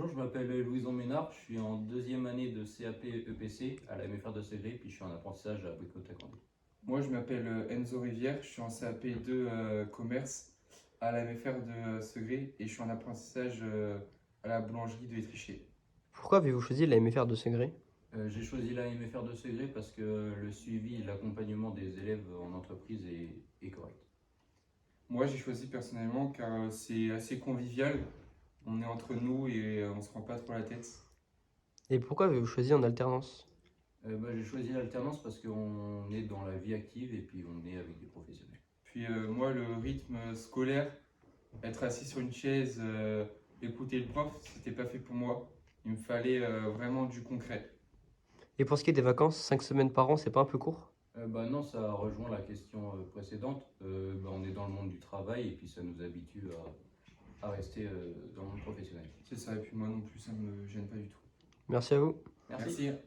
Bonjour, je m'appelle Louison Ménard, je suis en deuxième année de CAP EPC à la MFR de Segré, puis je suis en apprentissage à Brico-Taekwondo. Moi, je m'appelle Enzo Rivière, je suis en CAP2 commerce à la MFR de Segré et je suis en apprentissage à la boulangerie de Étriché. Pourquoi avez-vous choisi la MFR de Segré? J'ai choisi la MFR de Segré parce que le suivi et l'accompagnement des élèves en entreprise est correct. Moi, j'ai choisi personnellement car c'est assez convivial, on est entre nous et on se prend pas trop la tête. Et pourquoi avez-vous choisi en alternance? J'ai choisi l'alternance parce qu'on est dans la vie active et puis on est avec des professionnels. Puis moi, le rythme scolaire, être assis sur une chaise, écouter le prof, c'était pas fait pour moi. Il me fallait vraiment du concret. Et pour ce qui est des vacances, 5 semaines par an, c'est pas un peu court? Non, ça rejoint la question précédente. On est dans le monde du travail et puis ça nous habitue à rester dans le monde professionnel. C'est ça, et puis moi non plus, ça me gêne pas du tout. Merci à vous. Merci. Merci.